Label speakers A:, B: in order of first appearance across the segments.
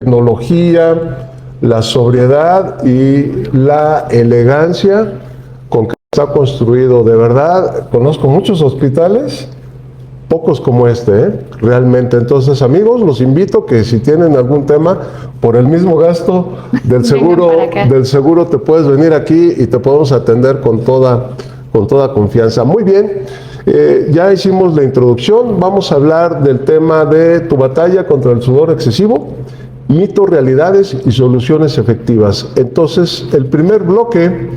A: tecnología, la sobriedad y la elegancia con que está construido. De verdad, conozco muchos hospitales, pocos como realmente. Entonces, amigos, los invito que si tienen algún tema, por el mismo gasto del seguro te puedes venir aquí y te podemos atender con toda confianza. Muy bien, ya hicimos la introducción. Vamos a hablar del tema de tu batalla contra el sudor excesivo, mitos, realidades y soluciones efectivas. Entonces, el primer bloque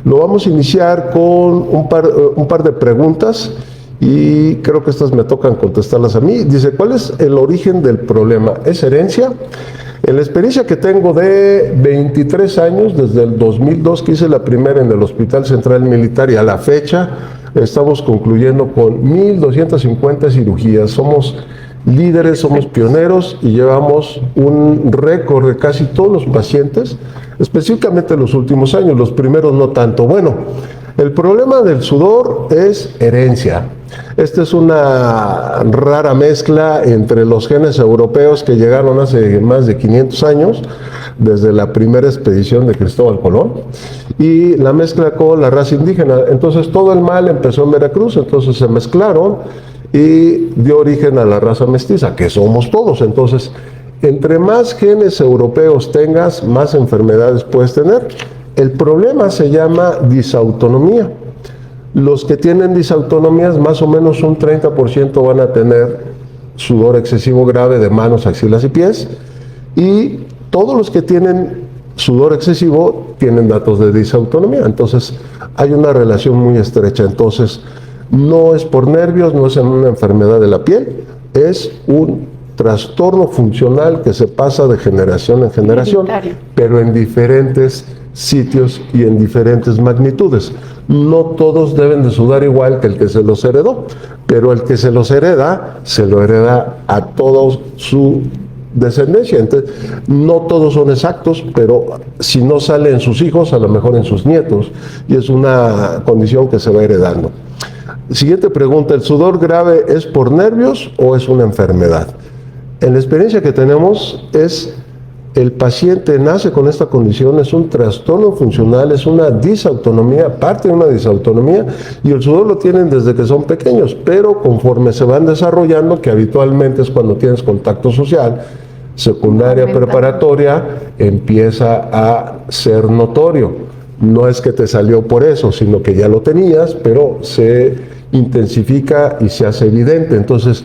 A: lo vamos a iniciar con un par de preguntas y creo que estas me tocan contestarlas a mí. Dice, ¿cuál es el origen del problema? ¿Es herencia? En la experiencia que tengo de 23 años, desde el 2002 que hice la primera en el Hospital Central Militar y a la fecha estamos concluyendo con 1,250 cirugías. Somos líderes, somos pioneros y llevamos un récord de casi todos los pacientes, específicamente en los últimos años, los primeros no tanto. Bueno, el problema del sudor es herencia. Esta es una rara mezcla entre los genes europeos que llegaron hace más de 500 años, desde la primera expedición de Cristóbal Colón, y la mezcla con la raza indígena. Entonces todo el mal empezó en Veracruz, entonces se mezclaron y dio origen a la raza mestiza, que somos todos. Entonces, entre más genes europeos tengas, más enfermedades puedes tener. El problema se llama disautonomía. Los que tienen disautonomías, más o menos un 30% van a tener sudor excesivo grave de manos, axilas y pies, y todos los que tienen sudor excesivo tienen datos de disautonomía. Entonces, hay una relación muy estrecha. Entonces, no es por nervios, no es en una enfermedad de la piel, es un trastorno funcional que se pasa de generación en generación, pero en diferentes sitios y en diferentes magnitudes. No todos deben de sudar igual que el que se los heredó, pero el que se los hereda, se lo hereda a toda su descendencia. Entonces, no todos son exactos, pero si no sale en sus hijos, a lo mejor en sus nietos, y es una condición que se va heredando. Siguiente pregunta, ¿el sudor grave es por nervios o es una enfermedad? En la experiencia que tenemos el paciente nace con esta condición, es un trastorno funcional, es una disautonomía, parte de una disautonomía, y el sudor lo tienen desde que son pequeños, pero conforme se van desarrollando, que habitualmente es cuando tienes contacto social, secundaria, preparatoria, empieza a ser notorio. No es que te salió por eso, sino que ya lo tenías, pero se intensifica y se hace evidente. Entonces,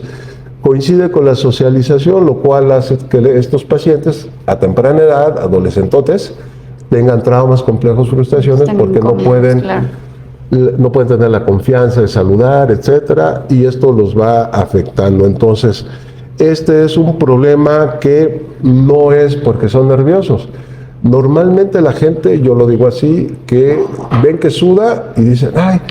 A: coincide con la socialización, lo cual hace que estos pacientes a temprana edad, adolescentotes, tengan traumas, complejos, frustraciones, porque no pueden tener la confianza de saludar, etcétera, y esto los va afectando. Entonces, este es un problema que no es porque son nerviosos. Normalmente la gente, yo lo digo así, que ven que suda y dicen, ay,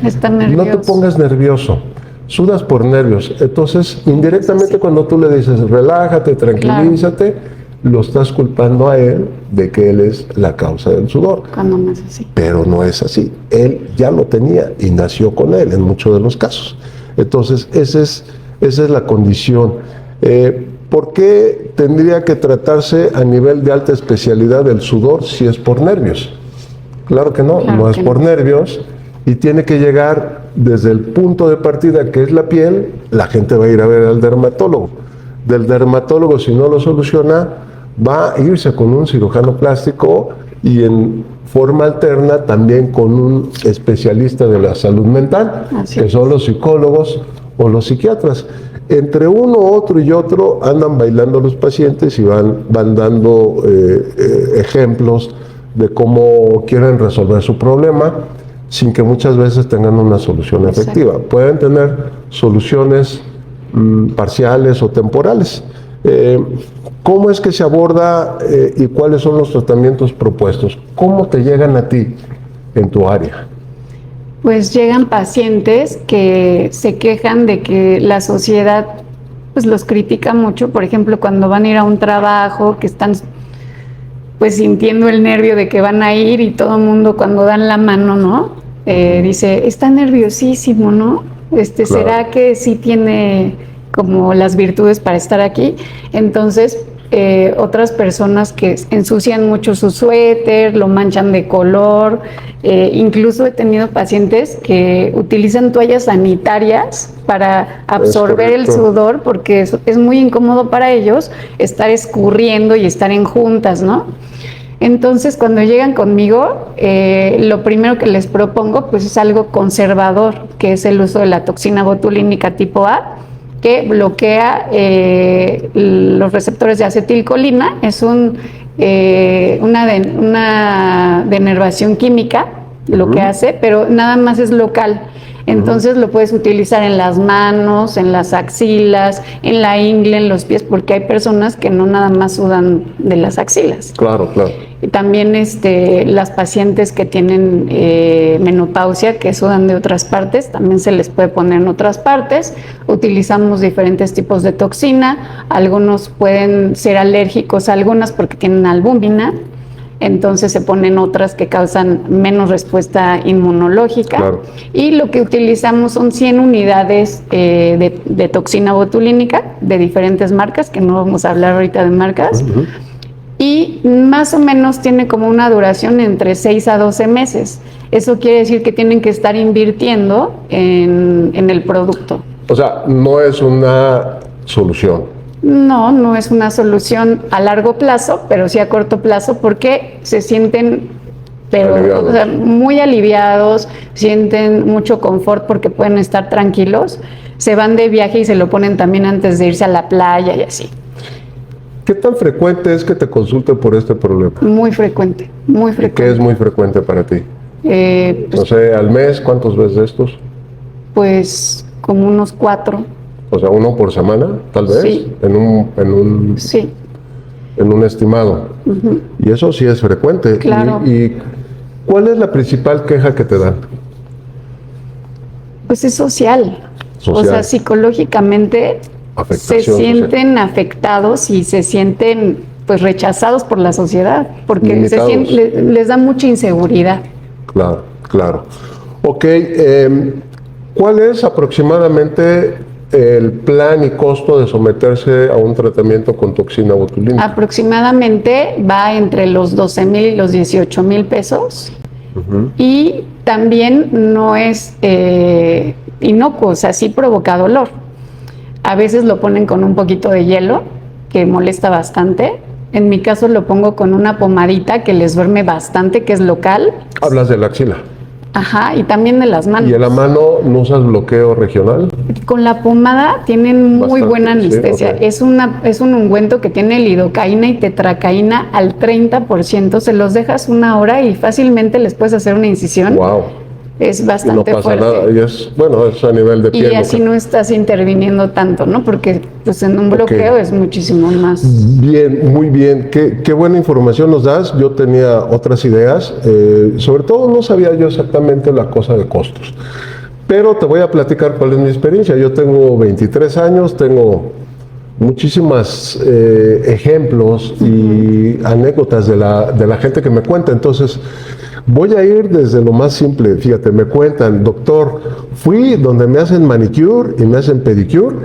A: no te pongas nervioso, sudas por nervios. Entonces, indirectamente cuando tú le dices, relájate, tranquilízate, lo estás culpando a él de que él es la causa del sudor.
B: Cuando no es así.
A: Pero no es así. Él ya lo tenía y nació con él en muchos de los casos. Entonces, esa es la condición. ¿Por qué tendría que tratarse a nivel de alta especialidad el sudor si es por nervios? Claro que no, no es por nervios, y tiene que llegar desde el punto de partida que es la piel. La gente va a ir a ver al dermatólogo. Del dermatólogo, si no lo soluciona, va a irse con un cirujano plástico y en forma alterna también con un especialista de la salud mental, que son los psicólogos o los psiquiatras. Entre uno, otro y otro andan bailando los pacientes y van dando ejemplos de cómo quieren resolver su problema sin que muchas veces tengan una solución efectiva. Pueden tener soluciones parciales o temporales. ¿Cómo es que se aborda y cuáles son los tratamientos propuestos? ¿Cómo te llegan a ti en tu área?
B: Pues llegan pacientes que se quejan de que la sociedad pues los critica mucho, por ejemplo, cuando van a ir a un trabajo, que están pues sintiendo el nervio de que van a ir, y todo el mundo cuando dan la mano, ¿no? Dice, está nerviosísimo, ¿no?
A: Claro.
B: ¿Será que sí tiene como las virtudes para estar aquí? Entonces, otras personas que ensucian mucho su suéter, lo manchan de color. Incluso he tenido pacientes que utilizan toallas sanitarias para absorber el sudor, porque es muy incómodo para ellos estar escurriendo y estar en juntas, ¿no? Entonces, cuando llegan conmigo, lo primero que les propongo pues es algo conservador, que es el uso de la toxina botulínica tipo A, que bloquea los receptores de acetilcolina. Es una denervación química lo que hace, pero nada más es local. Entonces lo puedes utilizar en las manos, en las axilas, en la ingle, en los pies, porque hay personas que no nada más sudan de las axilas.
A: Claro, claro.
B: Y también las pacientes que tienen menopausia, que sudan de otras partes, también se les puede poner en otras partes. Utilizamos diferentes tipos de toxina. Algunos pueden ser alérgicos a algunas porque tienen albúmina. Entonces se ponen otras que causan menos respuesta inmunológica. Claro. Y lo que utilizamos son 100 unidades de toxina botulínica de diferentes marcas, que no vamos a hablar ahorita de marcas. Y más o menos tiene como una duración entre 6 a 12 meses. Eso quiere decir que tienen que estar invirtiendo en el producto. O sea,
A: no es una solución.
B: No es una solución a largo plazo, pero sí a corto plazo, porque se sienten muy aliviados, sienten mucho confort porque pueden estar tranquilos, se van de viaje y se lo ponen también antes de irse a la playa y así.
A: ¿Qué tan frecuente es que te consulten por este problema?
B: Muy frecuente, muy frecuente.
A: ¿Y qué es muy frecuente para ti?
B: Pues,
A: no sé, al mes, ¿cuántos ves de estos?
B: Pues como unos 4.
A: O sea, 1 por semana, tal vez,
B: sí.
A: Sí. En un estimado. Y eso sí es frecuente.
B: Claro.
A: ¿Y cuál es la principal queja que te dan?
B: Pues es social. O sea, psicológicamente se sienten afectados y se sienten pues rechazados por la sociedad, porque les da mucha inseguridad.
A: Claro, claro. Ok, ¿cuál es aproximadamente el plan y costo de someterse a un tratamiento con toxina botulínica?
B: Aproximadamente va entre los 12,000 y los 18,000 pesos. Y también no es inocuo, o sea, sí provoca dolor. A veces lo ponen con un poquito de hielo, que molesta bastante. En mi caso lo pongo con una pomadita que les duerme bastante, que es local.
A: Hablas de la axila.
B: Ajá, y también de las manos.
A: ¿Y en la mano no usas bloqueo regional?
B: Con la pomada tienen muy buena anestesia.
A: Sí,
B: okay. Es un ungüento que tiene lidocaína y tetracaína al 30%. Se los dejas 1 hora y fácilmente les puedes hacer una incisión.
A: Wow.
B: Es bastante
A: y no pasa
B: fuerte.
A: Nada. Y es a nivel de piel.
B: Y así no estás interviniendo tanto, ¿no? Porque pues en un bloqueo es muchísimo más.
A: Bien, muy bien. Qué buena información nos das. Yo tenía otras ideas. Sobre todo no sabía yo exactamente la cosa de costos. Pero te voy a platicar cuál es mi experiencia. Yo tengo 23 años, tengo muchísimos ejemplos y anécdotas de la gente que me cuenta. Entonces, voy a ir desde lo más simple. Fíjate, me cuentan, doctor, fui donde me hacen manicure y me hacen pedicure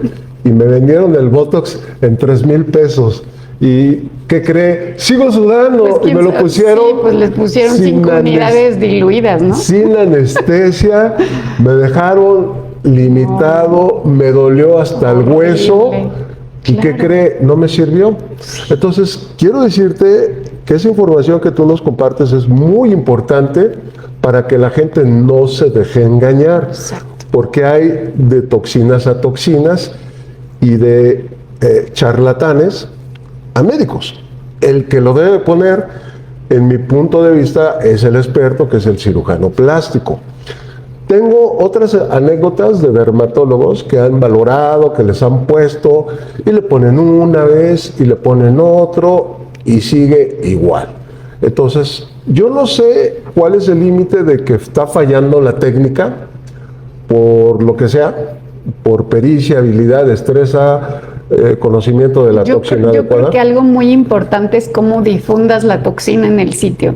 A: y me vendieron el Botox en 3,000 pesos. ¿Y qué cree? Sigo sudando.
B: Pues,
A: y me lo pusieron.
B: Sí, pues les pusieron 5 unidades diluidas, ¿no?
A: Sin anestesia, me dejaron limitado, me dolió hasta el hueso. ¿Y qué cree? No me sirvió. Entonces, quiero decirte que esa información que tú nos compartes es muy importante para que la gente no se deje engañar.
B: Exacto.
A: Porque hay de toxinas a toxinas y de charlatanes a médicos. El que lo debe poner, en mi punto de vista, es el experto, que es el cirujano plástico. Tengo otras anécdotas de dermatólogos que han valorado, que les han puesto y le ponen una vez y le ponen otro y sigue igual. Entonces, yo no sé cuál es el límite de que está fallando la técnica, por lo que sea, por pericia, habilidad, destreza, conocimiento de la toxina adecuada.
B: Yo creo que algo muy importante es cómo difundas la toxina en el sitio.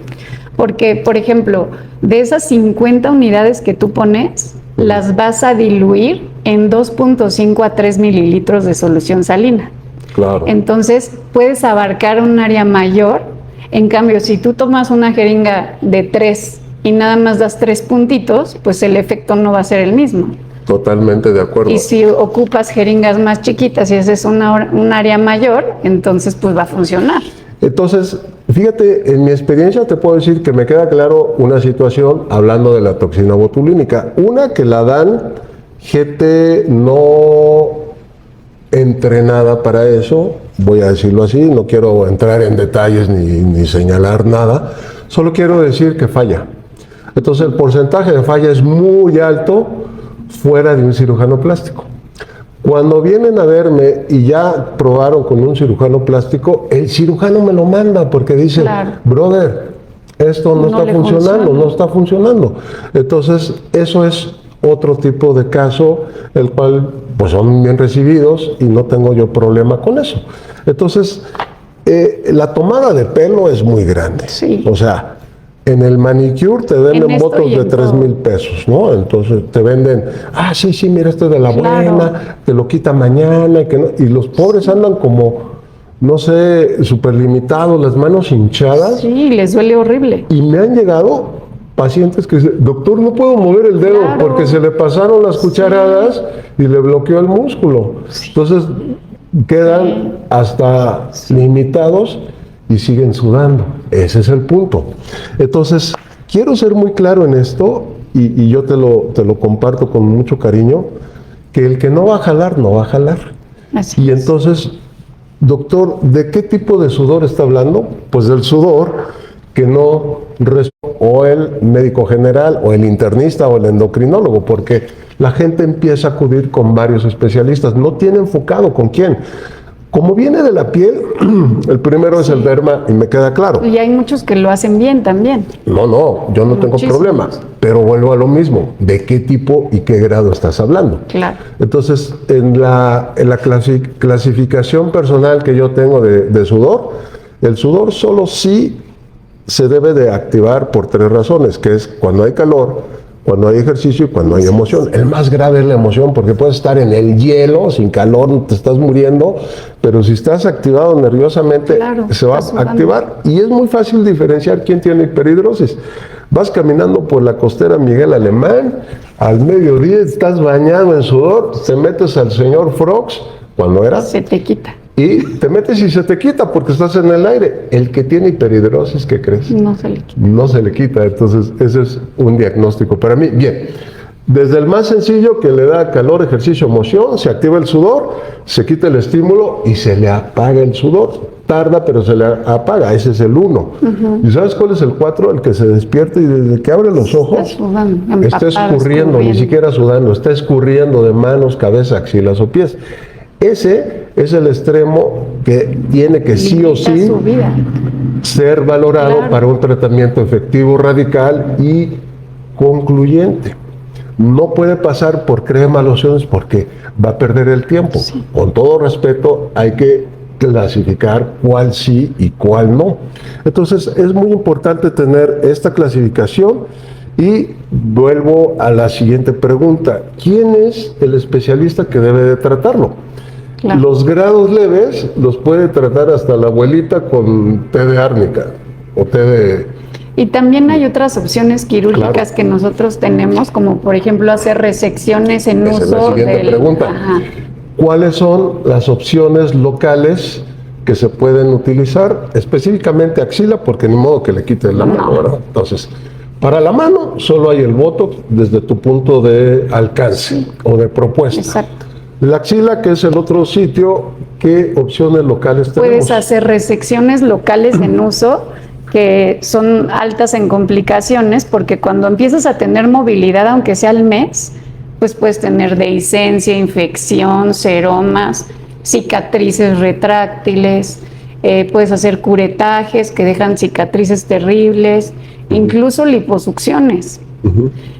B: Porque, por ejemplo, de esas 50 unidades que tú pones, las vas a diluir en 2.5 a 3 mililitros de solución salina.
A: Claro.
B: Entonces, puedes abarcar un área mayor. En cambio, si tú tomas una jeringa de 3 y nada más das 3 puntitos, pues el efecto no va a ser el mismo.
A: Totalmente de acuerdo.
B: Y si ocupas jeringas más chiquitas y ese es un área mayor, entonces pues va a funcionar.
A: Entonces, fíjate, en mi experiencia te puedo decir que me queda claro una situación hablando de la toxina botulínica. Una, que la dan gente no entrenada para eso, voy a decirlo así, no quiero entrar en detalles ni señalar nada, solo quiero decir que falla. Entonces el porcentaje de falla es muy alto fuera de un cirujano plástico. Cuando vienen a verme y ya probaron con un cirujano plástico, el cirujano me lo manda porque dice,
B: claro,
A: brother, esto no está funcionando, no está funcionando. Entonces eso es otro tipo de caso, el cual pues son bien recibidos y no tengo yo problema con eso. Entonces, la tomada de pelo es muy grande.
B: Sí.
A: O sea, en el manicure te venden botox de 3,000 pesos, ¿no? Entonces te venden, sí, mira, esto es de la buena, te lo quita mañana, y los pobres andan como, no sé, súper limitados, las manos hinchadas.
B: Sí, les duele horrible.
A: Y me han llegado pacientes que dicen, doctor, no puedo mover el dedo porque se le pasaron las cucharadas y le bloqueó el músculo. Entonces quedan hasta limitados y siguen sudando. Ese es el punto. Entonces, quiero ser muy claro en esto y yo te lo comparto con mucho cariño, que el que no va a jalar, no va a jalar.
B: Así
A: y
B: es.
A: Entonces, doctor, ¿de qué tipo de sudor está hablando? Pues del sudor que no o el médico general o el internista o el endocrinólogo, porque la gente empieza a acudir con varios especialistas, no tiene enfocado con quién. Como viene de la piel, el primero es el derma y me queda claro.
B: Y hay muchos que lo hacen bien también.
A: No, yo no tengo problema, pero vuelvo a lo mismo, ¿de qué tipo y qué grado estás hablando?
B: Claro.
A: Entonces, en la clasificación personal que yo tengo de sudor, el sudor solo sí se debe de activar por 3 razones, que es cuando hay calor, cuando hay ejercicio y cuando hay emoción. El más grave es la emoción, porque puedes estar en el hielo, sin calor, te estás muriendo, pero si estás activado nerviosamente, se va a activar. Y es muy fácil diferenciar quién tiene hiperhidrosis. Vas caminando por la costera Miguel Alemán, al mediodía estás bañado en sudor, te metes al señor Frogs, cuando era...
B: Se te quita.
A: Y te metes y se te quita porque estás en el aire. El que tiene hiperhidrosis, ¿qué crees?
B: No se le quita.
A: No se le quita. Entonces, ese es un diagnóstico para mí. Bien, desde el más sencillo, que le da calor, ejercicio, emoción, se activa el sudor, se quita el estímulo y se le apaga el sudor. Tarda, pero se le apaga. Ese es el 1. ¿Y sabes cuál es el 4? El que se despierta y desde que abre los ojos, está escurriendo, ni siquiera sudando, está escurriendo de manos, cabeza, axilas o pies. Ese es el extremo que tiene que sí o sí ser valorado para un tratamiento efectivo, radical y concluyente. No puede pasar por crema, lociones, porque va a perder el tiempo. Sí. Con todo respeto, hay que clasificar cuál sí y cuál no. Entonces, es muy importante tener esta clasificación. Y vuelvo a la siguiente pregunta. ¿Quién es el especialista que debe de tratarlo? Claro. Los grados leves los puede tratar hasta la abuelita con té de árnica o té de...
B: Y también hay otras opciones quirúrgicas que nosotros tenemos, como por ejemplo hacer resecciones en uso.
A: Esa es la siguiente pregunta.
B: Ajá.
A: ¿Cuáles son las opciones locales que se pueden utilizar? Específicamente axila, porque ni modo que le quite la mano, ¿verdad? Entonces, para la mano solo hay el botox desde tu punto de alcance o de propuesta.
B: Exacto.
A: La axila, que es el otro sitio, ¿qué opciones locales tenemos?
B: Puedes hacer resecciones locales en uso, que son altas en complicaciones, porque cuando empiezas a tener movilidad, aunque sea al mes, pues puedes tener dehiscencia, infección, seromas, cicatrices retráctiles, puedes hacer curetajes que dejan cicatrices terribles, incluso liposucciones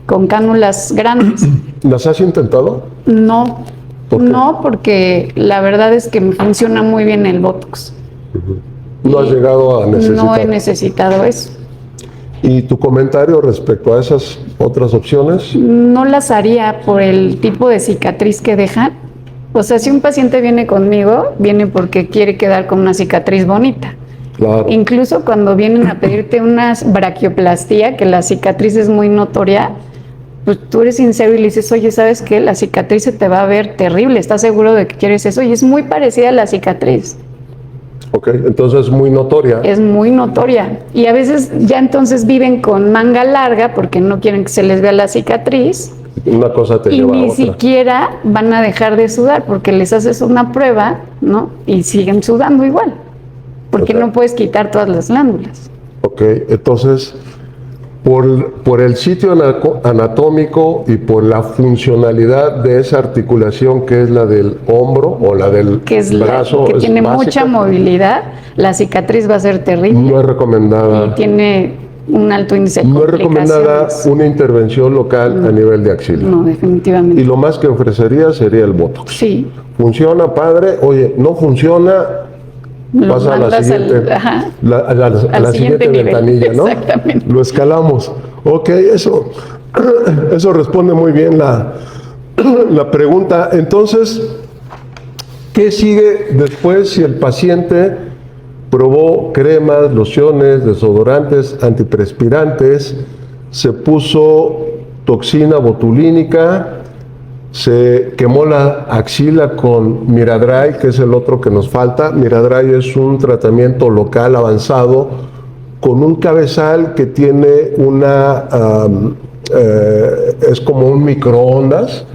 B: con cánulas grandes.
A: ¿Las has intentado?
B: No. No, porque la verdad es que me funciona muy bien el botox.
A: ¿No has llegado a necesitar?
B: No he necesitado eso.
A: ¿Y tu comentario respecto a esas otras opciones?
B: No las haría por el tipo de cicatriz que dejan O sea, si un paciente viene conmigo, viene porque quiere quedar con una cicatriz bonita.
A: Claro.
B: Incluso cuando vienen a pedirte una brachioplastía, que la cicatriz es muy notoria, pues tú eres sincero y le dices, oye, ¿sabes qué? La cicatriz se te va a ver terrible, ¿estás seguro de que quieres eso? Y es muy parecida a la cicatriz.
A: Ok, entonces es muy notoria.
B: Es muy notoria. Y a veces ya entonces viven con manga larga porque no quieren que se les vea la cicatriz.
A: Una cosa te
B: Y
A: lleva a
B: ni
A: otra.
B: siquiera van a dejar de sudar porque les haces una prueba, ¿no? Y siguen sudando igual. Porque
A: Ok.
B: no puedes quitar todas las glándulas.
A: Ok, entonces, por el sitio anatómico y por la funcionalidad de esa articulación que es la del hombro o la del
B: Que es
A: brazo,
B: que
A: es
B: tiene
A: básica,
B: mucha movilidad, la cicatriz va a ser terrible
A: no es
B: y
A: recomendada.
B: tiene un alto índice de
A: No es recomendada
B: complicaciones.
A: una intervención local a nivel de axila.
B: No,
A: Y
B: definitivamente.
A: lo más que ofrecería sería el Botox.
B: Sí,
A: ¿Funciona, padre? Oye, no funciona,
B: lo
A: pasa a la
B: mandas
A: siguiente,
B: ajá,
A: a la
B: al
A: siguiente
B: siguiente nivel.
A: ventanilla, ¿no?
B: Exactamente.
A: Lo escalamos. Ok, eso responde muy bien la pregunta. Entonces, ¿qué sigue después si el paciente probó cremas, lociones, desodorantes, antiperspirantes, se puso toxina botulínica, se quemó la axila con Miradry, que es el otro que nos falta? Miradry es un tratamiento local avanzado con un cabezal que tiene es como un microondas,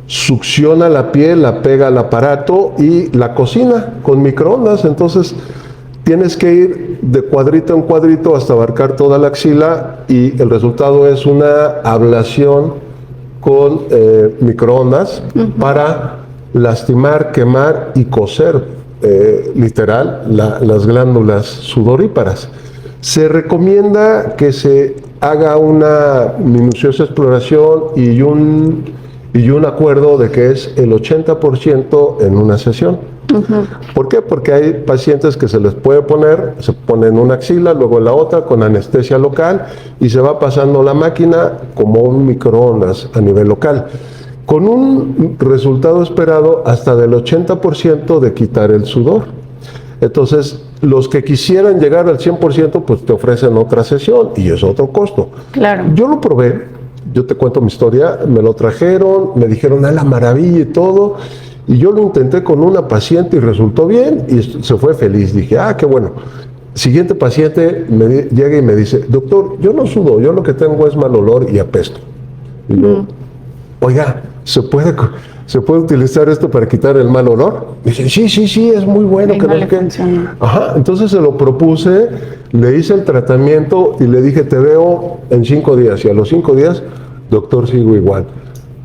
A: succiona la piel, la pega al aparato y la cocina con microondas. Entonces tienes que ir de cuadrito en cuadrito hasta abarcar toda la axila y el resultado es una ablación con microondas para lastimar, quemar y coser literal las glándulas sudoríparas. Se recomienda que se haga una minuciosa exploración y un acuerdo de que es el 80% en una sesión. ¿Por qué? Porque hay pacientes que se les puede poner, se pone en una axila, luego en la otra con anestesia local y se va pasando la máquina como un microondas a nivel local, con un resultado esperado hasta del 80% de quitar el sudor. Entonces, los que quisieran llegar al 100%, pues te ofrecen otra sesión y es otro costo.
B: Claro.
A: Yo lo probé, yo te cuento mi historia, me lo trajeron, me dijeron, la maravilla y todo, y yo lo intenté con una paciente y resultó bien y se fue feliz. Dije, qué bueno. Siguiente paciente llega y me dice, doctor, yo no sudo, yo lo que tengo es mal olor y apesto. Y yo, oiga, ¿se puede utilizar esto para quitar el mal olor? Me dice, sí, es muy bueno.
B: Y
A: Que
B: no
A: no
B: le
A: sé qué.
B: funcionó.
A: Ajá, entonces se lo propuse, le hice el tratamiento y le dije, te veo en 5 días. Y a los 5 días, doctor, sigo igual.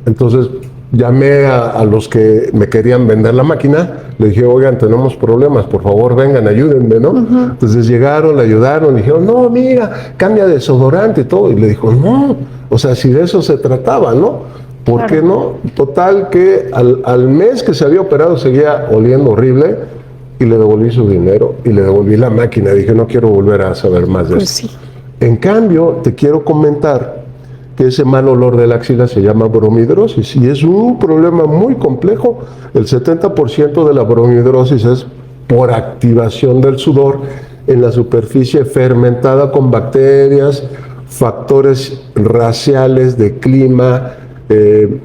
A: Entonces llamé a los que me querían vender la máquina, le dije, oigan, tenemos problemas, por favor vengan, ayúdenme, ¿no? Entonces llegaron, le ayudaron, y dijeron, no, mira, cambia de desodorante y todo. Y le dijo, no, o sea, si de eso se trataba, ¿no? ¿Por qué no? Total que al mes que se había operado seguía oliendo horrible y le devolví su dinero y le devolví la máquina. Dije, no quiero volver a saber más de
B: Pues
A: esto.
B: sí.
A: En cambio, te quiero comentar que ese mal olor de la axila se llama bromidrosis y es un problema muy complejo. El 70% de la bromidrosis es por activación del sudor en la superficie fermentada con bacterias, factores raciales, de clima, de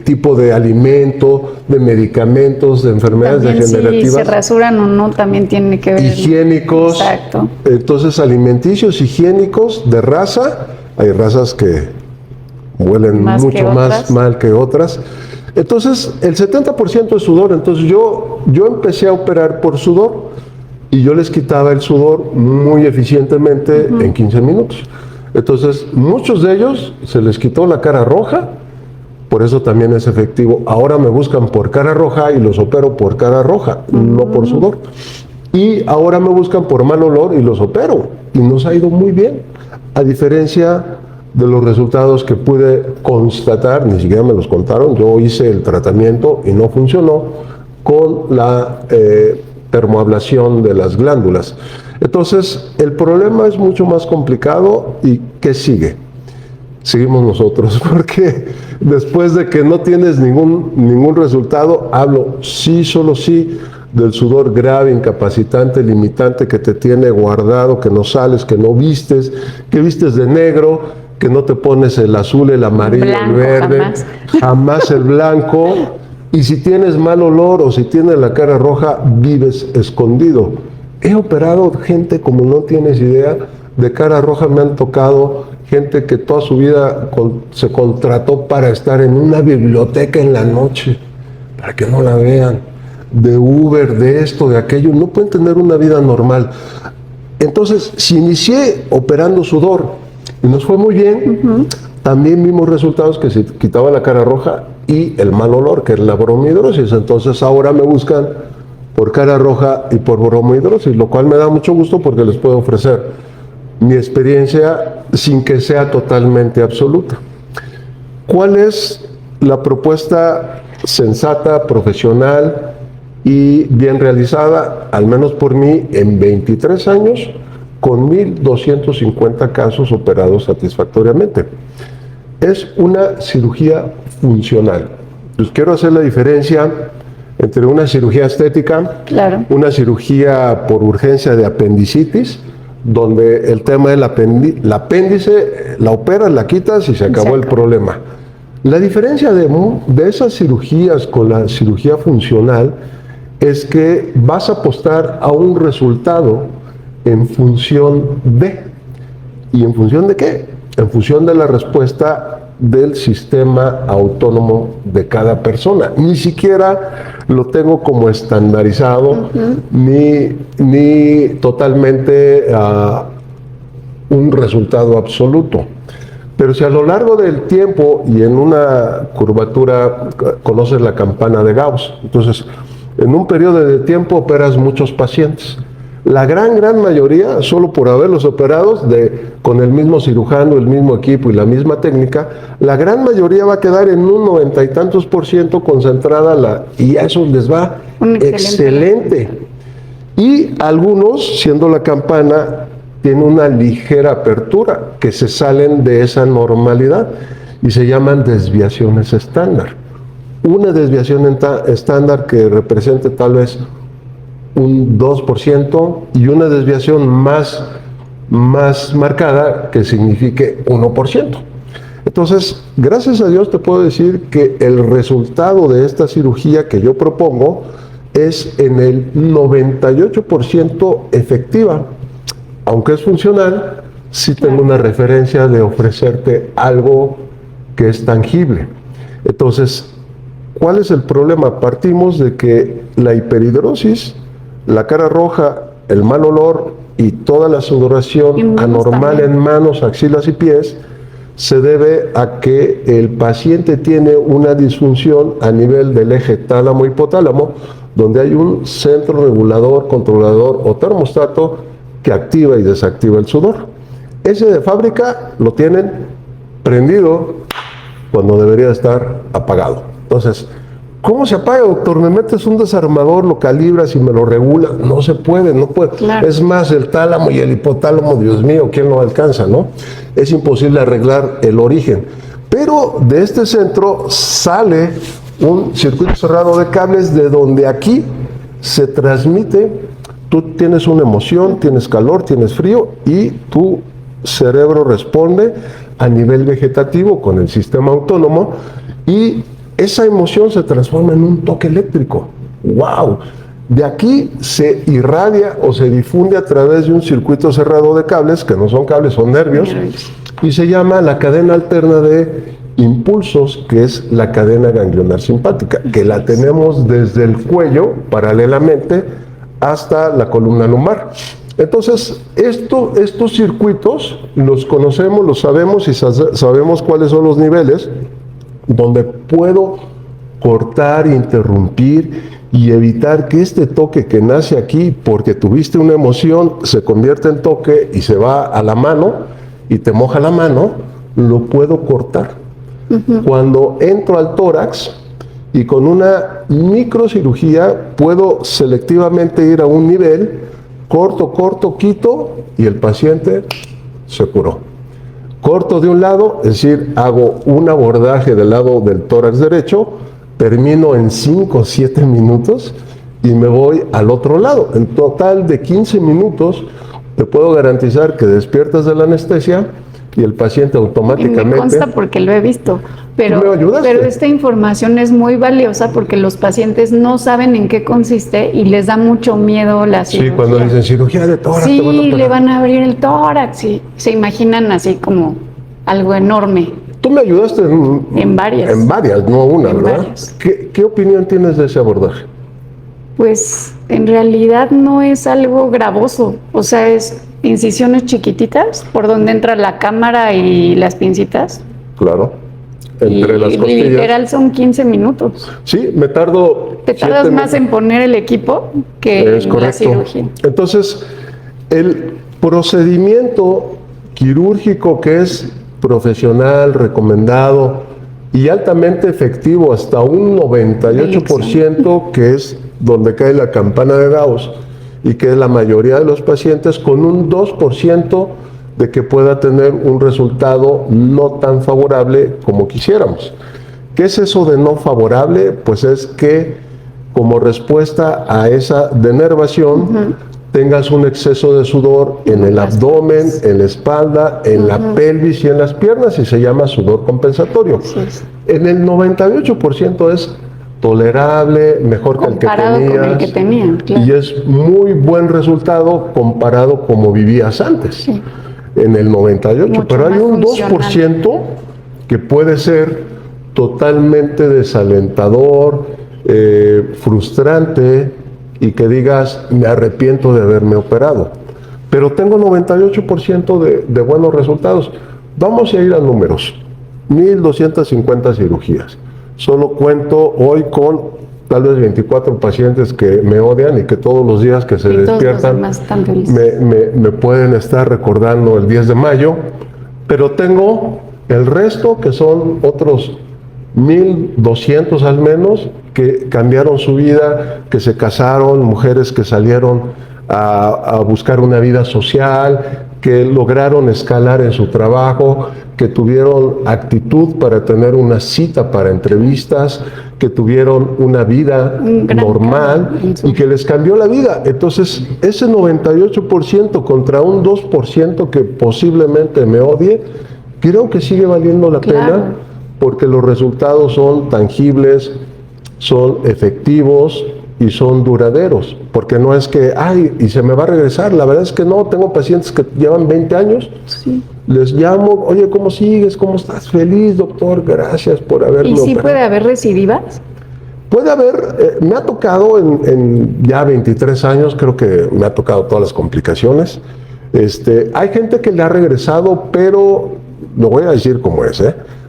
A: tipo de alimento, de medicamentos, de enfermedades
B: También si
A: degenerativas.
B: se rasuran o no, también tiene que ver.
A: Higiénicos,
B: Exacto.
A: entonces alimenticios, higiénicos, de raza, hay razas que huelen
B: Más que
A: mucho más
B: otras.
A: mal que otras. Entonces, el 70% es sudor, entonces yo empecé a operar por sudor y yo les quitaba el sudor muy eficientemente en 15 minutos. Entonces, muchos de ellos se les quitó la cara roja, por eso también es efectivo. Ahora me buscan por cara roja y los opero por cara roja, no por sudor. Y ahora me buscan por mal olor y los opero. Y nos ha ido muy bien. A diferencia de los resultados que pude constatar, ni siquiera me los contaron, yo hice el tratamiento y no funcionó con la termoablación de las glándulas. Entonces, el problema es mucho más complicado. ¿Y qué sigue? seguimos nosotros, porque después de que no tienes ningún resultado, hablo sí, solo sí, del sudor grave, incapacitante, limitante que te tiene guardado, que no sales, que no vistes, que vistes de negro, que no te pones el azul, el amarillo,
B: Blanco,
A: el verde, jamás el blanco. Y si tienes mal olor o si tienes la cara roja, vives escondido. He operado gente, como no tienes idea, de cara roja. Me han tocado gente que toda su vida se contrató para estar en una biblioteca en la noche, para que no la vean, de Uber, de esto, de aquello. No pueden tener una vida normal. Entonces, si inicié operando sudor y nos fue muy bien, también vimos resultados que se quitaba la cara roja y el mal olor, que es la bromidrosis. Entonces ahora me buscan por cara roja y por bromidrosis, lo cual me da mucho gusto porque les puedo ofrecer mi experiencia sin que sea totalmente absoluta. ¿Cuál es la propuesta sensata, profesional y bien realizada, al menos por mí, en 23 años, con 1.250 casos operados satisfactoriamente? Es una cirugía funcional. Pues quiero hacer la diferencia entre una cirugía estética,
B: claro,
A: una cirugía por urgencia de apendicitis, donde el tema del apéndice, la operas, la quitas y se acabó el problema. La diferencia de esas cirugías con la cirugía funcional es que vas a apostar a un resultado en función de. ¿Y en función de qué? En función de la respuesta del sistema autónomo de cada persona. Ni siquiera lo tengo como estandarizado, ni totalmente un resultado absoluto. Pero si a lo largo del tiempo y en una curvatura, conoces la campana de Gauss, entonces en un periodo de tiempo operas muchos pacientes. La gran mayoría, solo por haberlos operados con el mismo cirujano, el mismo equipo y la misma técnica, la gran mayoría va a quedar en un 90 y tantos % concentrada y a eso les va excelente. Y algunos, siendo la campana, tienen una ligera apertura, que se salen de esa normalidad y se llaman desviaciones estándar. Una desviación estándar que represente tal vez un 2% y una desviación más marcada que signifique 1%. Entonces, gracias a Dios te puedo decir que el resultado de esta cirugía que yo propongo es en el 98% efectiva. Aunque es funcional, sí tengo una referencia de ofrecerte algo que es tangible. Entonces, ¿cuál es el problema? Partimos de que la hiperhidrosis, la cara roja, el mal olor y toda la sudoración anormal en manos, axilas y pies se debe a que el paciente tiene una disfunción a nivel del eje tálamo-hipotálamo, donde hay un centro regulador, controlador o termostato que activa y desactiva el sudor. Ese de fábrica lo tienen prendido cuando debería estar apagado. Entonces, ¿cómo se apaga, doctor? Me metes un desarmador, lo calibras y me lo regula. No se puede, no puede. Claro. Es más, el tálamo y el hipotálamo, Dios mío, ¿quién lo alcanza, no? Es imposible arreglar el origen. Pero de este centro sale un circuito cerrado de cables de donde aquí se transmite. Tú tienes una emoción, tienes calor, tienes frío y tu cerebro responde a nivel vegetativo con el sistema autónomo y esa emoción se transforma en un toque eléctrico. ¡Wow! De aquí se irradia o se difunde a través de un circuito cerrado de cables, que no son cables, son nervios, y se llama la cadena alterna de impulsos, que es la cadena ganglionar simpática, que la tenemos desde el cuello, paralelamente, hasta la columna lumbar. Entonces, estos circuitos los conocemos, los sabemos y sabemos cuáles son los niveles donde puedo cortar, interrumpir y evitar que este toque que nace aquí porque tuviste una emoción se convierte en toque y se va a la mano y te moja la mano, lo puedo cortar. Cuando entro al tórax y con una microcirugía puedo selectivamente ir a un nivel, corto, quito y el paciente se curó. corto de un lado, es decir, hago un abordaje del lado del tórax derecho, termino en 5 o 7 minutos y me voy al otro lado. En total de 15 minutos te puedo garantizar que despiertas de la anestesia y el paciente
B: Y
A: automáticamente...
B: me consta porque lo he visto, pero,
A: ¿Tú me ayudaste?
B: pero esta información es muy valiosa porque los pacientes no saben en qué consiste y les da mucho miedo la cirugía.
A: Sí, cuando dicen cirugía de tórax, te van a
B: Sí,
A: operar.
B: le van a abrir el tórax y se imaginan así como algo enorme.
A: Tú me ayudaste
B: En varias.
A: En varias, no una,
B: En
A: ¿verdad?
B: varias.
A: ¿Qué opinión tienes de ese abordaje?
B: Pues en realidad no es algo gravoso, o sea, es incisiones chiquititas por donde entra la cámara y las pincitas.
A: Claro. Entre
B: Y
A: las costillas.
B: literal son 15 minutos.
A: Sí, me tardo...
B: Te tardas
A: 7
B: más en poner el equipo que
A: Es
B: en la
A: correcto.
B: cirugía.
A: Entonces, el procedimiento quirúrgico que es profesional, recomendado y altamente efectivo, hasta un 98%, que es donde cae la campana de Gauss, y que es la mayoría de los pacientes, con un 2% de que pueda tener un resultado no tan favorable como quisiéramos. ¿Qué es eso de no favorable? Pues es que como respuesta a esa denervación tengas un exceso de sudor en el abdomen, en la espalda, en la pelvis y en las piernas, y se llama sudor compensatorio.
B: Así es.
A: En el 98% es tolerable, mejor que el que
B: Comparado con
A: tenías,
B: el que tenían, claro.
A: y es muy buen resultado comparado como vivías antes.
B: Sí.
A: En el 98%,
B: Mucho
A: pero hay
B: más
A: un
B: funcional.
A: 2% que puede ser totalmente desalentador, frustrante, y que digas, me arrepiento de haberme operado. Pero tengo 98% de buenos resultados. Vamos a ir a números. 1,250 cirugías. Solo cuento hoy con tal vez 24 pacientes que me odian y que todos los días que se
B: Y todos los
A: despiertan
B: demás están felices.
A: me pueden estar recordando el 10 de mayo, pero tengo el resto, que son otros 1,200 al menos, que cambiaron su vida, que se casaron, mujeres que salieron a buscar una vida social, que lograron escalar en su trabajo, que tuvieron actitud para tener una cita para entrevistas, que tuvieron una vida
B: Un gran
A: normal
B: cambio en su
A: y que les cambió la vida. Entonces, ese 98% contra un 2% que posiblemente me odie, creo que sigue valiendo la
B: Claro.
A: pena, porque los resultados son tangibles, son efectivos y son duraderos, porque no es que, ay, y se me va a regresar. La verdad es que no, tengo pacientes que llevan 20 años,
B: Sí.
A: les llamo, oye, ¿cómo sigues? ¿Cómo estás? Feliz, doctor, gracias por haberme
B: ¿Y sí
A: operado.
B: puede haber recidivas?
A: Puede haber, me ha tocado en ya 23 años, creo que me ha tocado todas las complicaciones. Hay gente que le ha regresado, pero lo voy a decir como es,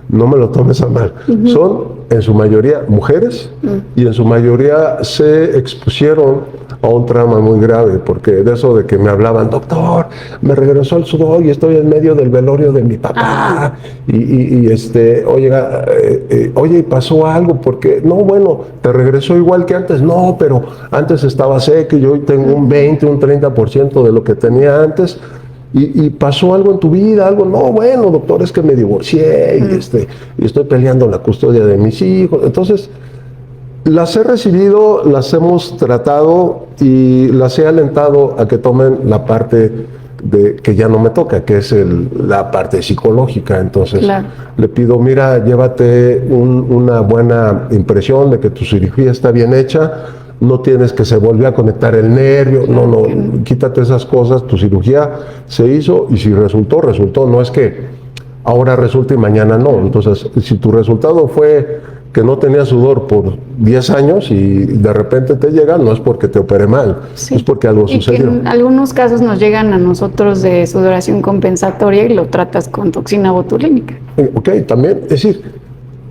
A: no me lo tomes a mal. Son en su mayoría mujeres y en su mayoría se expusieron a un trauma muy grave, porque de eso de que me hablaban, doctor, me regresó el sudor y estoy en medio del velorio de mi papá, oye, ¿y pasó algo? Porque, no, bueno, te regresó igual que antes. No, pero antes estaba seco y hoy tengo un 20, un 30% de lo que tenía antes. Y pasó algo en tu vida, algo. No, bueno, doctor, es que me divorcié y estoy peleando la custodia de mis hijos. Entonces, las he recibido, las hemos tratado y las he alentado a que tomen la parte que ya no me toca, que es la parte psicológica. Entonces,
B: Claro.
A: le pido, mira, llévate una buena impresión de que tu cirugía está bien hecha, no tienes que se volvió a conectar el nervio, no, quítate esas cosas, tu cirugía se hizo y si resultó, no es que ahora resulta y mañana no. Entonces, si tu resultado fue que no tenía sudor por 10 años y de repente te llega, no es porque te operé mal,
B: Sí.
A: es porque algo
B: Y que
A: sucedió.
B: en algunos casos nos llegan a nosotros de sudoración compensatoria y lo tratas con toxina botulínica.
A: Ok, también, es decir,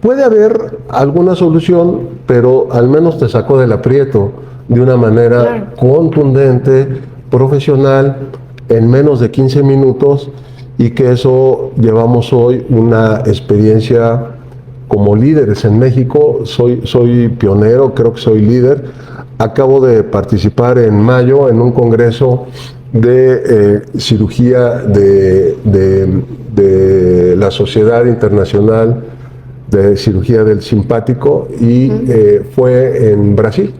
A: puede haber alguna solución, pero al menos te sacó del aprieto de una manera contundente, profesional, en menos de 15 minutos, y que eso llevamos hoy una experiencia como líderes en México. Soy pionero, creo que soy líder. Acabo de participar en mayo en un congreso de cirugía de la Sociedad Internacional de Cirugía del Simpático y fue en Brasil.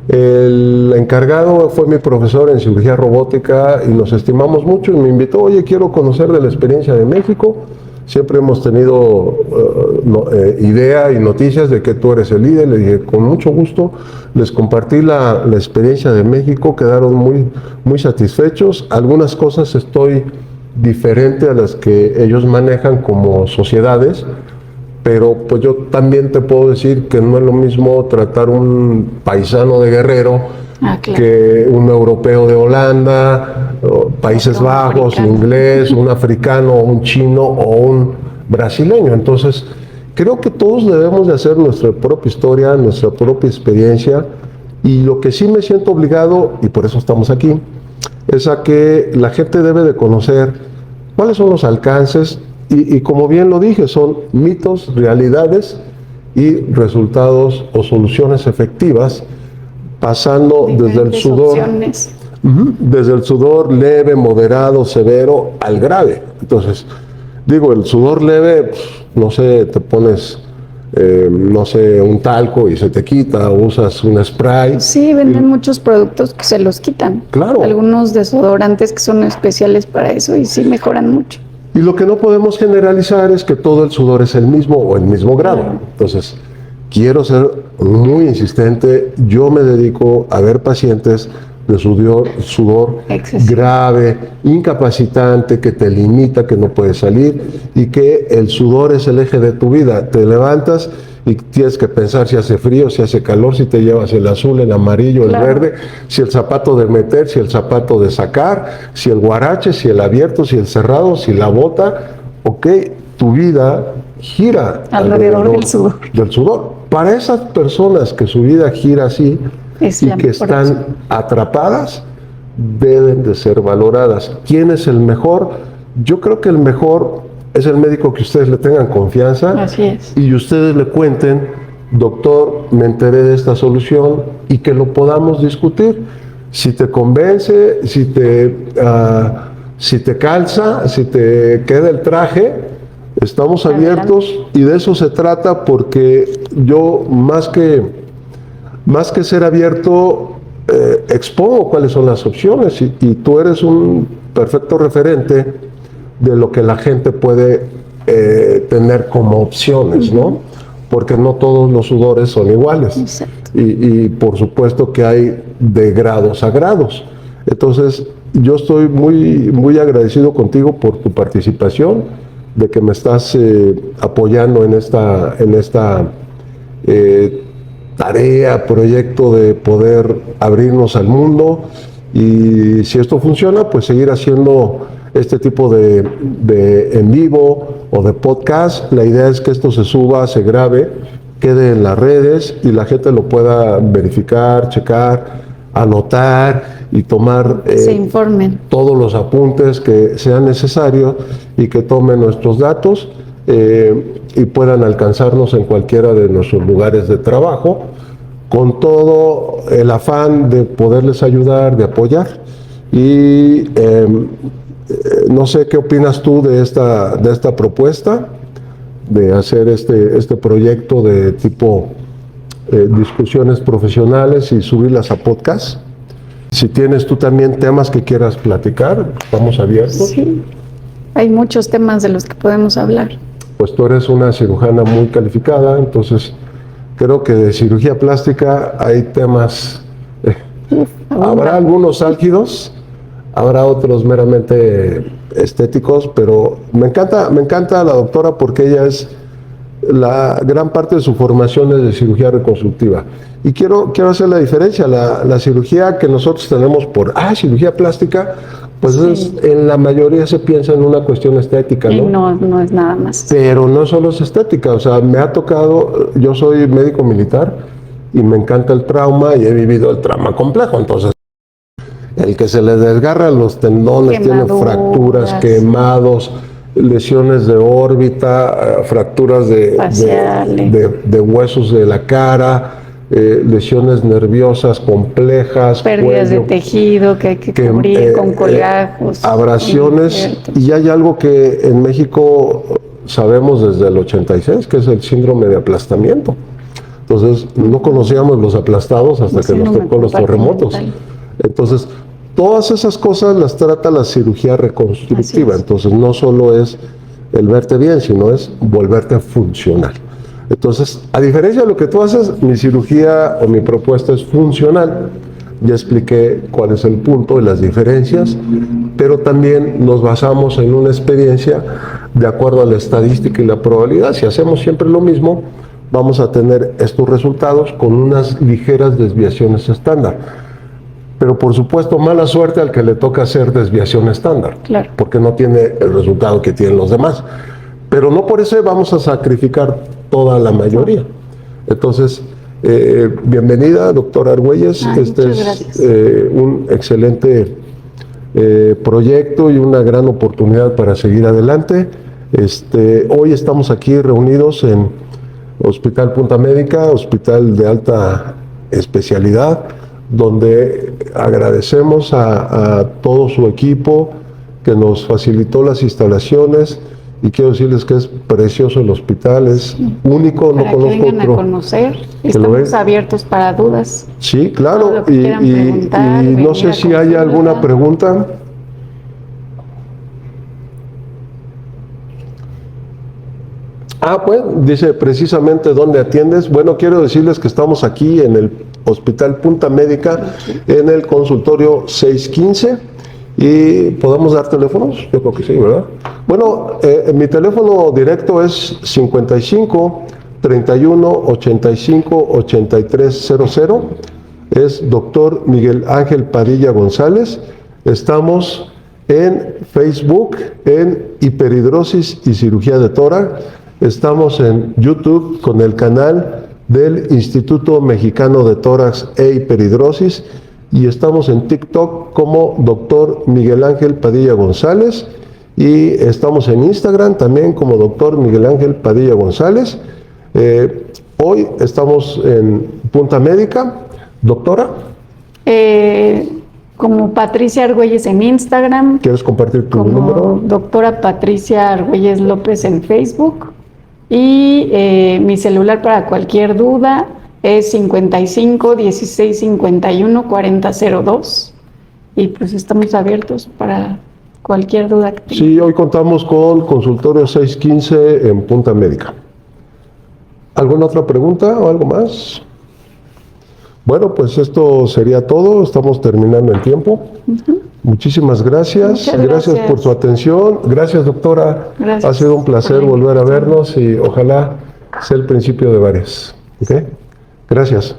A: El encargado fue mi profesor en cirugía robótica y nos estimamos mucho y me invitó, oye, quiero conocer de la experiencia de México. Siempre hemos tenido idea y noticias de que tú eres el líder. Le dije, con mucho gusto, les compartí la experiencia de México, quedaron muy satisfechos. Algunas cosas estoy diferente a las que ellos manejan como sociedades, pero pues yo también te puedo decir que no es lo mismo tratar un paisano de Guerrero
B: claro,
A: que un europeo de Holanda, Países Bajos, inglés, un africano, un chino o un brasileño. Entonces, creo que todos debemos de hacer nuestra propia historia, nuestra propia experiencia, y lo que sí me siento obligado, y por eso estamos aquí, es a que la gente debe de conocer cuáles son los alcances, y como bien lo dije, son mitos, realidades y resultados o soluciones efectivas, pasando desde el sudor, desde el sudor leve, moderado, severo, al grave. Entonces, digo, el sudor leve, pues, no sé, te pones, no sé, un talco y se te quita, o usas un spray.
B: Sí, venden muchos productos que se los quitan.
A: Claro.
B: Algunos desodorantes que son especiales para eso y sí mejoran mucho.
A: Y lo que no podemos generalizar es que todo el sudor es el mismo o el mismo grado. Entonces, quiero ser muy insistente. Yo me dedico a ver pacientes de sudor grave, incapacitante, que te limita, que no puedes salir, y que el sudor es el eje de tu vida. Te levantas y tienes que pensar si hace frío, si hace calor, si te llevas el azul, el amarillo, el verde, si el zapato de meter, si el zapato de sacar, si el guarache, si el abierto, si el cerrado, si la bota. Ok, tu vida gira
B: alrededor
A: del sudor. Para esas personas que su vida gira así y que están atrapadas, deben de ser valoradas. ¿Quién es el mejor? Yo creo que el mejor es el médico que ustedes le tengan confianza.
B: Así es.
A: Y ustedes le cuenten, doctor, me enteré de esta solución, y que lo podamos discutir. Si te convence, si te calza, si te queda el traje, estamos abiertos, y de eso se trata, porque yo más que ser abierto, expongo cuáles son las opciones, y tú eres un perfecto referente de lo que la gente puede tener como opciones, ¿no? Porque no todos los sudores son iguales.
B: Exacto.
A: Y por supuesto que hay de grados a grados. Entonces, yo estoy muy agradecido contigo por tu participación, de que me estás apoyando en esta tarea, proyecto de poder abrirnos al mundo, y si esto funciona, pues seguir haciendo este tipo de en vivo o de podcast. La idea es que esto se suba, se grabe, quede en las redes y la gente lo pueda verificar, checar, anotar y tomar
B: se informen.
A: Todos los apuntes que sean necesarios, y que tomen nuestros datos y puedan alcanzarnos en cualquiera de nuestros lugares de trabajo, con todo el afán de poderles ayudar, de apoyar. Y no sé qué opinas tú de esta propuesta, de hacer este proyecto de tipo discusiones profesionales y subirlas a podcast. Si tienes tú también temas que quieras platicar, estamos abiertos.
B: Sí, hay muchos temas de los que podemos hablar.
A: Pues tú eres una cirujana muy calificada, entonces creo que de cirugía plástica hay temas, habrá algunos álgidos, habrá otros meramente estéticos, pero me encanta la doctora, porque ella la gran parte de su formación es de cirugía reconstructiva. Y quiero hacer la diferencia. La cirugía que nosotros tenemos por cirugía plástica, pues sí, en la mayoría se piensa en una cuestión estética, ¿no?
B: No es nada más.
A: Pero no solo es estética, o sea, me ha tocado, yo soy médico militar y me encanta el trauma y he vivido el trauma complejo. Entonces, el que se le desgarran los tendones, tiene fracturas, quemados, lesiones de órbita, fracturas de huesos de la cara, lesiones nerviosas complejas,
B: Pérdidas de
A: cuello,
B: tejido que hay que cubrir con colgajos,
A: abrasiones.
B: injertos.
A: Y hay algo que en México sabemos desde el 86, que es el síndrome de aplastamiento. Entonces, no conocíamos los aplastados hasta que nos tocó los terremotos. Entonces, todas esas cosas las trata la cirugía reconstructiva. Entonces, no solo es el verte bien, sino es volverte funcional. Entonces, a diferencia de lo que tú haces, mi cirugía o mi propuesta es funcional. Ya expliqué cuál es el punto y las diferencias, pero también nos basamos en una experiencia de acuerdo a la estadística y la probabilidad. Si hacemos siempre lo mismo, vamos a tener estos resultados con unas ligeras desviaciones estándar. Pero por supuesto, mala suerte al que le toca hacer desviación estándar,
B: Claro.
A: porque no tiene el resultado que tienen los demás. Pero no por eso vamos a sacrificar toda la mayoría. Entonces, bienvenida, doctora Argüelles. Este
B: muchas
A: es
B: gracias.
A: un excelente proyecto y una gran oportunidad para seguir adelante. Hoy estamos aquí reunidos en Hospital Punta Médica, hospital de alta especialidad, donde agradecemos a todo su equipo que nos facilitó las instalaciones, y quiero decirles que es precioso el hospital, es único, no
B: Para que
A: conozco
B: vengan
A: otro.
B: a conocer,
A: que lo
B: estamos
A: ven.
B: abiertos para dudas.
A: Sí,
B: Todo
A: claro,
B: lo que quieran preguntar,
A: y no
B: venir
A: sé
B: a
A: si hay
B: consulta.
A: alguna pregunta. Pues dice precisamente dónde atiendes. Bueno, quiero decirles que estamos aquí en el Hospital Punta Médica, en el consultorio 615. ¿Y podemos dar teléfonos? Yo creo que sí, ¿verdad? Bueno, mi teléfono directo es 55 31 85 8300. Es doctor Miguel Ángel Padilla González. Estamos en Facebook, en hiperhidrosis y cirugía de tórax. Estamos en YouTube con el canal del Instituto Mexicano de Tórax e Hiperhidrosis, y estamos en TikTok como doctor Miguel Ángel Padilla González, y estamos en Instagram también como doctor Miguel Ángel Padilla González. Hoy estamos en Punta Médica. Doctora,
B: Como Patricia Argüelles en Instagram,
A: ¿quieres compartir tu
B: como
A: número?
B: doctora Patricia Argüelles López en Facebook, y mi celular para cualquier duda es 55 16 51 40 02, y pues estamos abiertos para cualquier duda que tengan.
A: Sí, hoy contamos con consultorio 615 en Punta Médica. ¿Alguna otra pregunta o algo más? Bueno, pues esto sería todo. Estamos terminando el tiempo. Muchísimas gracias.
B: Muchas gracias.
A: Por su atención. Gracias, doctora.
B: Gracias
A: Ha sido un placer
B: por la
A: volver a
B: invitación.
A: vernos y ojalá sea el principio de varias. ¿Ok? Gracias.